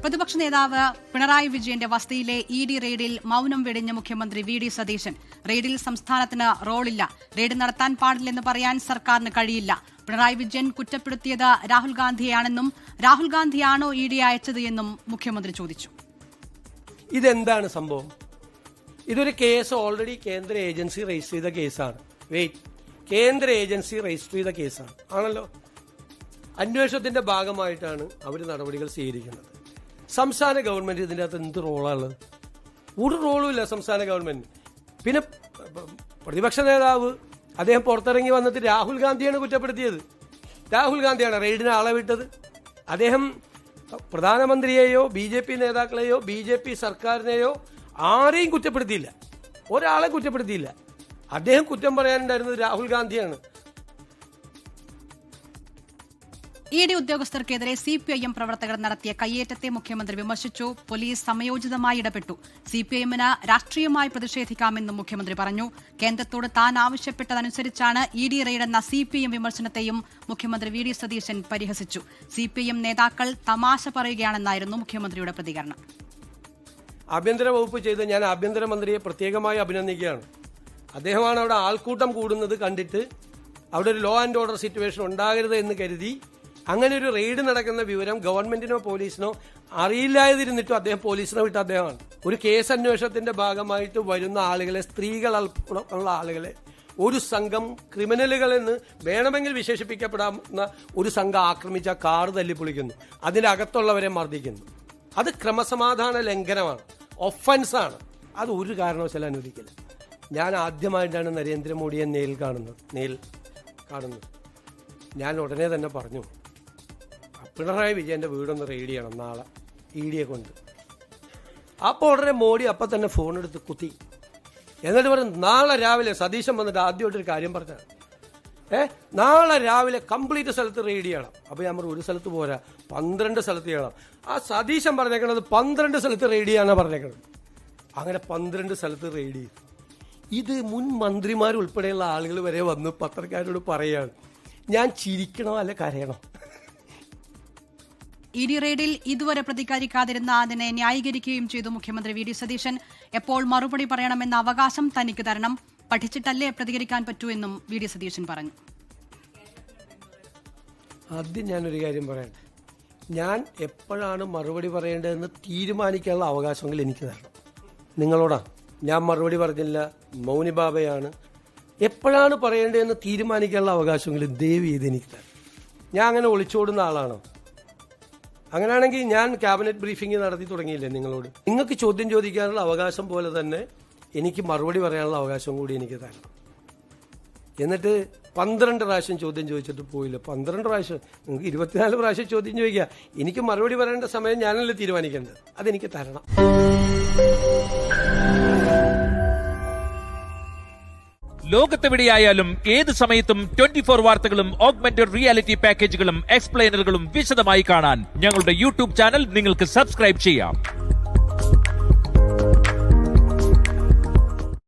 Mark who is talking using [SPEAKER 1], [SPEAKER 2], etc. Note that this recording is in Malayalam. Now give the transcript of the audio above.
[SPEAKER 1] പ്രതിപക്ഷ നേതാവ് പിണറായി വിജയന്റെ വസതിയിലെ ഇ ഡി റെയ്ഡിൽ മൌനം വെടിഞ്ഞ മുഖ്യമന്ത്രി വി ഡി സതീശൻ. റെയ്ഡിൽ സംസ്ഥാനത്തിന് റോളില്ല, റെയ്ഡ് നടത്താൻ പാടില്ലെന്ന് പറയാൻ സർക്കാരിന് കഴിയില്ല. പിണറായി വിജയൻ കുറ്റപ്പെടുത്തിയത് രാഹുൽ ഗാന്ധിയാണെന്നും രാഹുൽ ഗാന്ധിയാണോ ഇ ഡി അയച്ചത് എന്നും മുഖ്യമന്ത്രി ചോദിച്ചു.
[SPEAKER 2] ഇതെന്താണ് സംഭവം? ഇതൊരു കേസ് ഓൾറെഡി കേന്ദ്ര ഏജൻസി രജിസ്റ്റർ ചെയ്ത കേസാണ്. കേന്ദ്ര ഏജൻസി രജിസ്റ്റർ ചെയ്ത കേസാണ് ആണല്ലോ. അന്വേഷണത്തിന്റെ ഭാഗമായിട്ടാണ് അവർ നടപടികൾ സ്വീകരിക്കുന്നത്. സംസ്ഥാന ഗവൺമെന്റ് ഇതിൻ്റെ അകത്ത് എന്ത് റോളാണുള്ളത്? ഒരു റോളും ഇല്ല സംസ്ഥാന ഗവൺമെന്റ്. പിന്നെ പ്രതിപക്ഷ നേതാവ് അദ്ദേഹം പുറത്തിറങ്ങി വന്നിട്ട് രാഹുൽ ഗാന്ധിയാണ് കുറ്റപ്പെടുത്തിയത്. രാഹുൽ ഗാന്ധിയാണ് റെയ്ഡിന് ആളെ വിട്ടത്. അദ്ദേഹം പ്രധാനമന്ത്രിയെയോ BJP നേതാക്കളെയോ BJP സർക്കാരിനെയോ ആരെയും കുറ്റപ്പെടുത്തിയില്ല, ഒരാളെ കുറ്റപ്പെടുത്തിയില്ല. അദ്ദേഹം കുറ്റം പറയാനുണ്ടായിരുന്നത് രാഹുൽ ഗാന്ധിയാണ്.
[SPEAKER 1] ഇ ഡി ഉദ്യോഗസ്ഥർക്കെതിരെ CPIM പ്രവർത്തകർ നടത്തിയ കയ്യേറ്റത്തെ മുഖ്യമന്ത്രി വിമർശിച്ചു. പോലീസ് സമയോചിതമായി ഇടപെട്ടു. CPIMന് രാഷ്ട്രീയമായി പ്രതിഷേധിക്കാമെന്നും മുഖ്യമന്ത്രി പറഞ്ഞു. കേന്ദ്രത്തോട് താൻ ആവശ്യപ്പെട്ടതനുസരിച്ചാണ് ഇ ഡി റെയ്ഡെന്ന CPIM വിമർശനത്തെയും മുഖ്യമന്ത്രി വി ഡി സതീശൻ പരിഹസിച്ചു. CPIM നേതാക്കൾ തമാശ പറയുകയാണെന്നായിരുന്നു മുഖ്യമന്ത്രിയുടെ പ്രതികരണം.
[SPEAKER 2] ആഭ്യന്തര വകുപ്പ് ചെയ്ത് ഞാൻ ആഭ്യന്തരമന്ത്രിയെ പ്രത്യേകമായി അഭിനന്ദിക്കുകയാണ്. അദ്ദേഹമാണ് അവിടെ ആൾക്കൂട്ടം കൂടുന്നത് കണ്ടിട്ട് അവിടെ ഒരു ലോ ആൻഡ് ഓർഡർ സിറ്റുവേഷൻ ഉണ്ടാകരുത് എന്ന് കരുതി അങ്ങനെ ഒരു റെയ്ഡ് നടക്കുന്ന വിവരം ഗവൺമെന്റിനോ പോലീസിനോ അറിയില്ലാതിരുന്നിട്ടും അദ്ദേഹം പോലീസിനെ വിട്ട അദ്ദേഹമാണ്. ഒരു കേസ് അന്വേഷണത്തിന്റെ ഭാഗമായിട്ട് വരുന്ന ആളുകളെ, സ്ത്രീകളുള്ള ആളുകളെ ഒരു സംഘം ക്രിമിനലുകളെന്ന് വേണമെങ്കിൽ വിശേഷിപ്പിക്കപ്പെടാവുന്ന ഒരു സംഘം ആക്രമിച്ച കാർ തല്ലിപ്പൊളിക്കുന്നു, അതിനകത്തുള്ളവരെ മർദ്ദിക്കുന്നു. അത് ക്രമസമാധാന ലംഘനമാണ്, ഒഫൻസാണ്. അത് ഒരു കാരണവശാലും അനുവദിക്കില്ല. ഞാൻ ആദ്യമായിട്ടാണ് നരേന്ദ്രമോദിയെ നേരിൽ കാണുന്നത്. ഞാൻ ഉടനെ തന്നെ പറഞ്ഞു, പിണറായി വിജയന്റെ വീടൊന്ന് റെയ്ഡ് ചെയ്യണം നാളെ ED കൊണ്ട്. അപ്പോൾ ഉടനെ മോഡി അപ്പം തന്നെ ഫോണെടുത്ത് കുത്തി. എന്നിട്ട് പറഞ്ഞു, നാളെ രാവിലെ സതീശൻ വന്നിട്ട് ആദ്യമായിട്ടൊരു കാര്യം പറഞ്ഞാണ്, നാളെ രാവിലെ കംപ്ലീറ്റ് സ്ഥലത്ത് റെയ്ഡ് ചെയ്യണം. അപ്പോൾ ഞാൻ പറഞ്ഞു, ഒരു സ്ഥലത്ത് പോരാ, 12 സ്ഥലത്ത് ചെയ്യണം. ആ സതീശൻ പറഞ്ഞേക്കണത് 12 സ്ഥലത്ത് റെയ്ഡ് ചെയ്യാനാണ് പറഞ്ഞേക്കണത്. അങ്ങനെ 12 സ്ഥലത്ത് റെയ്ഡ് ചെയ്തു. ഇത് മുൻ മന്ത്രിമാരുൾപ്പെടെയുള്ള ആളുകൾ വരെ വന്ന് പത്രക്കാരോട് പറയുകയാണ്. ഞാൻ ചിരിക്കണോ അല്ല കരയണോ?
[SPEAKER 1] ഇ ഡി റെയ്ഡിൽ ഇതുവരെ പ്രതികരിക്കാതിരുന്ന അതിനെ ന്യായീകരിക്കുകയും ചെയ്തു മുഖ്യമന്ത്രി വി ഡി സതീശൻ. എപ്പോൾ മറുപടി പറയണമെന്ന അവകാശം തനിക്ക് തരണം, പഠിച്ചിട്ടല്ലേ പ്രതികരിക്കാൻ പറ്റൂ എന്നും വി ഡി സതീശൻ പറഞ്ഞു.
[SPEAKER 2] ആദ്യം ഞാനൊരു കാര്യം പറയട്ടെ, ഞാൻ എപ്പോഴാണ് മറുപടി പറയേണ്ടതെന്ന് തീരുമാനിക്കാനുള്ള അവകാശമെങ്കിൽ എനിക്ക് തരണം. നിങ്ങളോടാണ് ഞാൻ മറുപടി പറഞ്ഞില്ല, മൗനി ബാബയാണ്. എപ്പോഴാണ് പറയേണ്ടതെന്ന് തീരുമാനിക്കാനുള്ള അവകാശമെങ്കിലും ദയവ് ചെയ്ത് എനിക്ക് തരണം. ഞാൻ അങ്ങനെ ഒളിച്ചോടുന്ന ആളാണോ? അങ്ങനെയാണെങ്കിൽ ഞാൻ ക്യാബിനറ്റ് ബ്രീഫിംഗ് നടത്തി തുടങ്ങിയില്ലേ നിങ്ങളോട്? നിങ്ങൾക്ക് ചോദ്യം ചോദിക്കാനുള്ള അവകാശം പോലെ തന്നെ എനിക്ക് മറുപടി പറയാനുള്ള അവകാശം കൂടി എനിക്ക് തരണം. എന്നിട്ട് 12 പ്രാവശ്യം ചോദ്യം ചോദിച്ചിട്ട് പോയില്ല. 12 പ്രാവശ്യം, നിങ്ങൾക്ക് 24 പ്രാവശ്യം ചോദ്യം ചോദിക്കുക. എനിക്ക് മറുപടി പറയേണ്ട സമയം ഞാനല്ലേ തീരുമാനിക്കേണ്ടത്, അതെനിക്ക് തരണം.
[SPEAKER 3] ലോകത്തെവിടെയായാലും ഏത് സമയത്തും 24 വാർത്തകളും ഓഗ്മെന്റഡ് റിയാലിറ്റി പാക്കേജുകളും എക്സ്പ്ലെയിനറുകളും വിശദമായി കാണാൻ ഞങ്ങളുടെ YouTube ചാനൽ നിങ്ങൾക്ക് സബ്സ്ക്രൈബ് ചെയ്യാം.